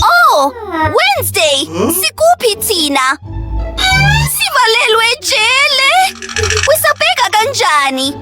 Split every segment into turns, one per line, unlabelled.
Oh, Wednesday! Sikuphi thina? Sivalelwe ejele? Wisabheka kanjani?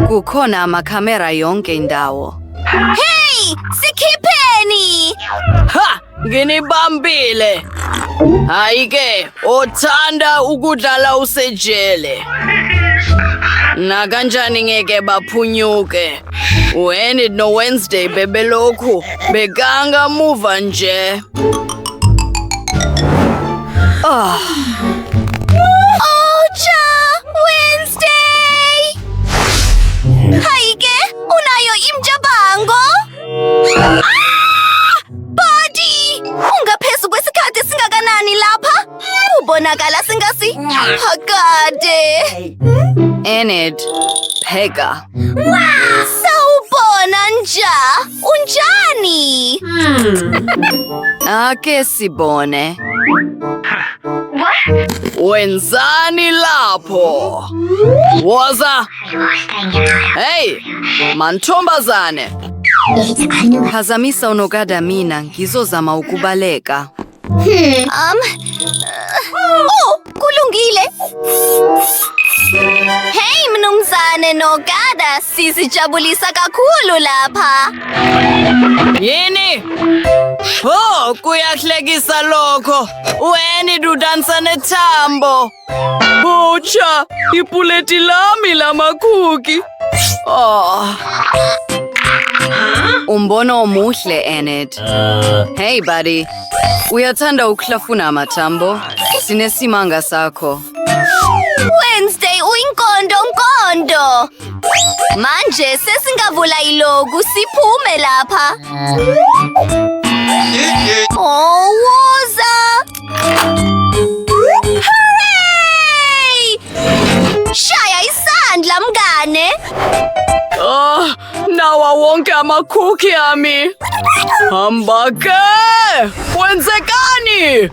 Kukhona amakhamera yonke indawo.
Hey! Sikhipheni!
Ha! Nginibambile! Hayi-ke, othanda ukudlala usejele. Nakanjani ngeke baphunyuke. U-Enid no-Wednesday bebelokhu beganga muva nje.
Oh, cha! Wednesday! Hayi-ke, unayo imjabango? Buddy! Ungaphezu kwesikhathi esingakanani lapha? Ubonakala singasi hakade.
Enid, pheka.
Sawubona nja, unjani?
Ake sibone.
Wenzani lapho? Woza! Hey, mantombazane!
Phazamisa unogada mina ngizozama ukubaleka.
Kulungile. Hey mnumzane Nogada, sizijabulisa kakhulu lapha.
Yini? Oh, kuyahlekisa lokho. U-Enid udansa nethambo. Ucha, ipuleti lami lamakhuki. Oh.
Umbono omuhle, Enid. Hey buddy, uyathanda ukuhlafuna amathambo? Sinesimanga sakho.
Wednesday uyinkondo. Manje sesingavula ilogu siphume lapha. Oh, woza! Hooray! Shaya isandla mngane.
Nawa wonke amakhuki ami. Hamba-ke! Kwenzekani?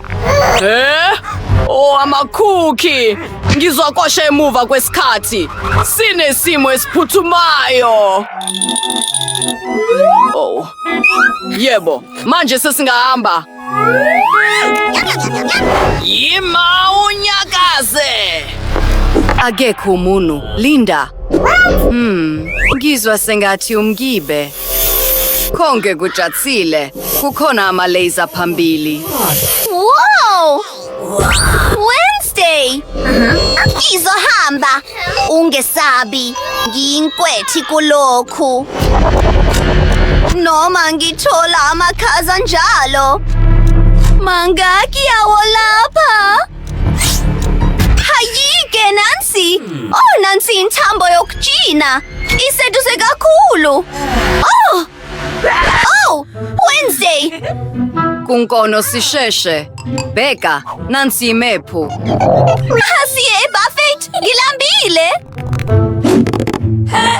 Oh, amakhuki! Ngizokosha emuva kwesikhathi. Sinesimo esiphuthumayo. Oh. Yebo, manje sesingahamba. Yima unyakaze!
Akekho umuntu, Linda. Ngizwa sengathi umgibe. Konke kujatsile. Kukhona ama-laser phambili.
Wow! Wednesday! Ngizohamba. Ungesabi. Ngiyinkweti kulokhu. Noma ngithola amakhaza njalo. Mangaki yawo lapha? Hayike Nancy! Oh, Nancy inthambo yokujina. Iseduze kakhulu. Oh! Wednesday!
Kunkono sisheshe. Bheka, nansi imephu.
Asiye eBuffet, ngilambile.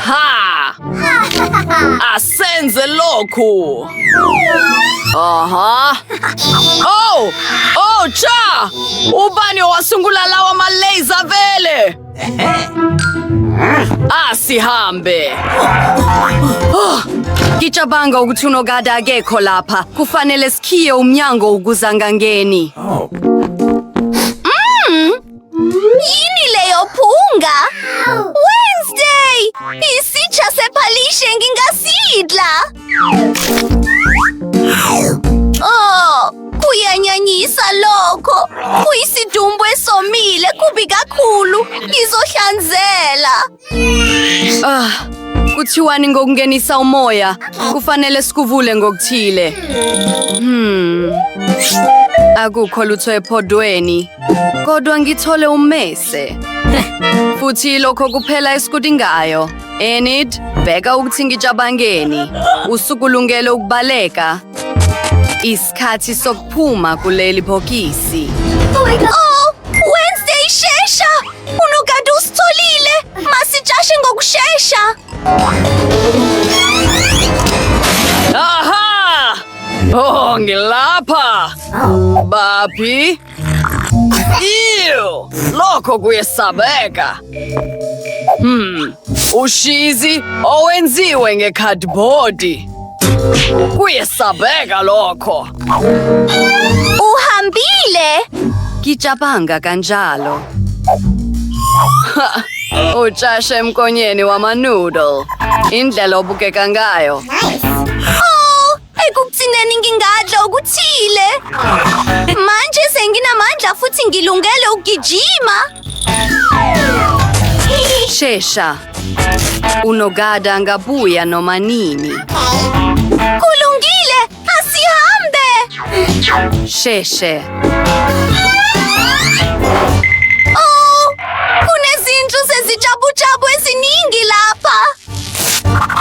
Ha! Asenze lokhu. Aha. Oh, cha! Ubani wasungula lawa ma-laser vele. Asihambe.
Ngicabanga ukuthi unogada akekho lapha. Kufanele sikhiye umnyango ukuze angangeni.
Yini leyo phunga? Wednesday! Isitsha sephalishe ngingasidla. Oh, kuyanyanyisa lokho. Kuyisidumbu esomile kubi kakhulu. Ngizohlanzela.
Kuthiwani ngokungenisa umoya? Kufanele sikuvule ngokuthile. Akukho lutho ephodweni. Kodwa ngithole ummese. Futhi lokho kuphela esikudingayo. Enid, bheka ukuthi ngijabangeni. Usuku lungele ukubaleka. Isikhathi sokuphuma kuleli bhokisi.
Oh, Wednesday shesha! Unogada usitholile. Masijashe ngokushesha.
Aha! Oh, ngilapha. Baphi? Ew! Lokho kuyesabeka. Ushizi owenziwe ngekhadibhodi. Kuyesabeka lokho.
Uhambile.
Ngicabanga kanjalo. Utshashe emkonyeni wama-noodle. Indlela obukeka ngayo.
Oh, ekugcineni ngingadla okuthile. Manje senginamandla futhi ngilungele ukugijima.
Shesha. Unogada angabuya noma nini.
Kulungile, asihambe.
Sheshe.
Oh, kunezinhlu sezijabujabu eziningi lapha.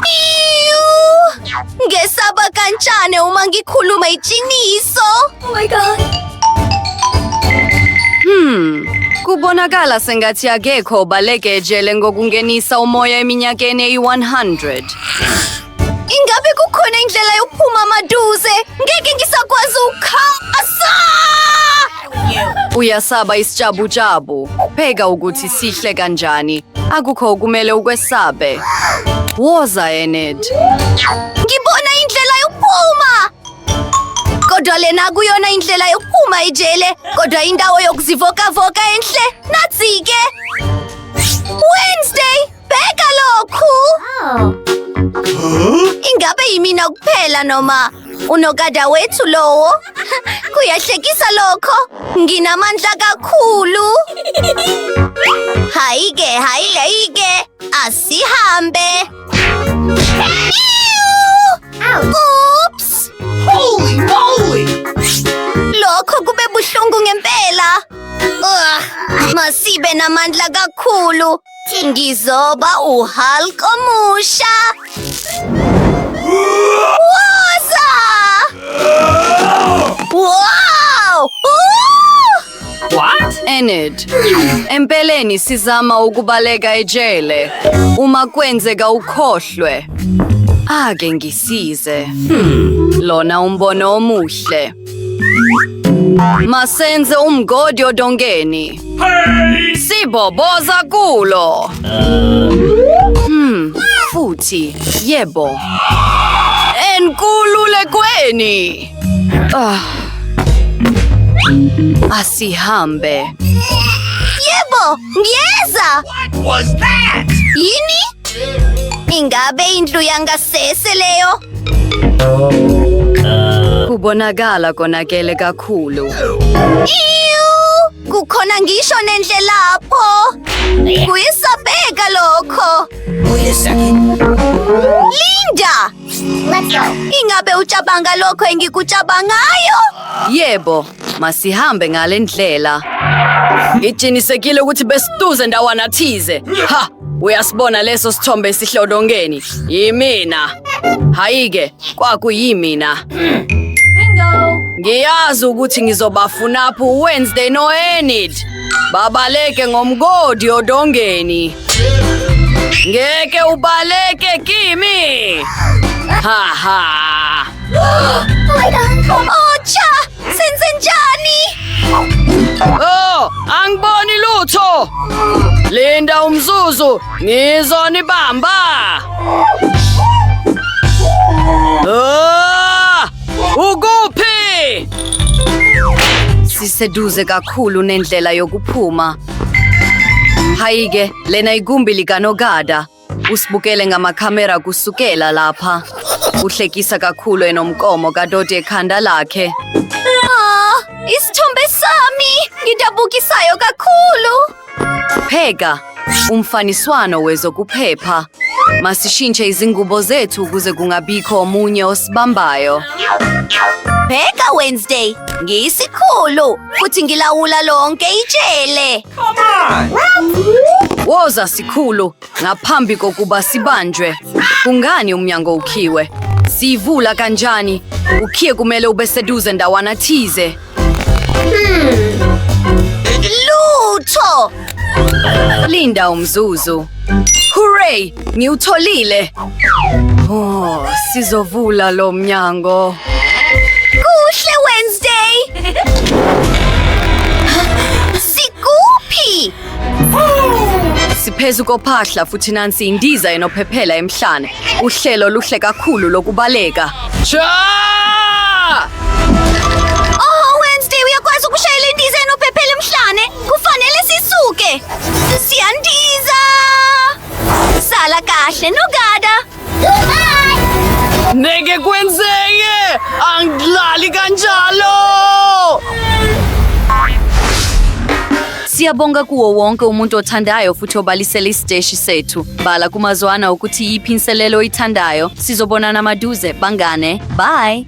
Iyu! Ngesaba kancane uma ngikhuluma iqiniso. Oh my God.
Kubonakala sengathi akekho obaleke ejele ngokungenisa umoya eminyakeni eyi-100.
Ingabe kukhona indlela yokuphuma maduze? Ngeke ngisakwazi ukukhasa.
Uyasaba isijabujabu. Pheka ukuthi sihle kanjani. Akukho okumele ukwesabe. Woza, Enid.
Ngibona indlela yokuphuma. Kodwa lena kuyona indlela yokuphuma ejele, kodwa indawo yokuzivokavoka enhle. Nathi-ke. Wednesday, bheka lokhu. Ingabe yimina kuphela noma unogada wethu lowo? Kuyahlekisa lokho. Nginamandla kakhulu. Hayike. Asihambe. Oops.
Holy moly!
Lokho kube buhlungu ngempela. Masibe namandla kakhulu. Ngizoba uHulk omusha. Woza! Wow!
What?
Enid, empeleni sizama ukubaleka ejele. Uma kwenzeka ukhohlwe. Ake ngisize. Lona umbono omuhle. Masenze umgodi odongeni.
Hey!
Siboboza kulo. Futhi, yebo. Enkululekweni. Asihambe.
Yebo, ngiyeza.
What was that?
Yini? Ingabe indlu yangasese leyo?
Kubonakala konakele kakhulu.
Iyu! Kukhona ngisho nendle lapho. Kuyesabeka lokho.
Wait a second.
Linda! Let's go. Ingabe ucabanga lokho engikucabangayo?
Yebo, masihambe ngale ndlela.
Ngijinisekile ukuthi besiduze ndawana thize. Ha! Uyasibona leso sithombe esihlodongeni. Yimina. Hayike, kwakuyimina.
Bingo!
Ngiyazi ukuthi ngizobafunapha Wednesday no-Enid. Babaleke ngomgodi odongeni. Ngeke ubaleke kimi. Ha.
Oh, cha! Senzenjani?
Oh, angiboni lutho. Linda umzuzu, ngizonibamba. Ukuphi?
Siseduze kakhulu nendlela yokuphuma. Hayike, lena igumbi likanogada. Usibukele ngamakhamera kusukela lapha. Uhlekisa kakhulu enomkomo kadoti ekhanda lakhe.
Isithombe sami! Ngidabukisayo kakhulu!
Pheka, umfaniswano wezokuphepha. Masishintshe izingubo zethu ukuze kungabikho omunye osibambayo.
Bheka Wednesday, ngiyisikhulu futhi ngilawula lonke ijele.
Come on!
Woza sikhulu, ngaphambi kokuba sibanjwe. Kungani umnyango ukhiwe? Sivula kanjani? Ukhiye kumele ube seduze ndawana thize.
Lutho!
Linda umzuzu. Hooray! Ngiwutholile. Oh, sizovula lo mnyango.
Kuhle Wednesday! Sikuphi?
Siphezu kophahla futhi nansi indiza enophephela emhlane. Uhlelo luhle kakhulu lokubaleka.
Cha!
Oh, Wednesday, uyakwazi ukushayela indiza enophephela emhlane? Kufanele sisuke. Siyandiza. Sala kahle, Nogada.
Ngeke kwenzeke! Angidlali kanjalo!
Siyabonga kuwo wonke umuntu othandayo futhi obalisela isiteshi sethu. Bala kumazwana ukuthi yiphi inselelo oyithandayo. Sizobonana maduze, bangane. Bye.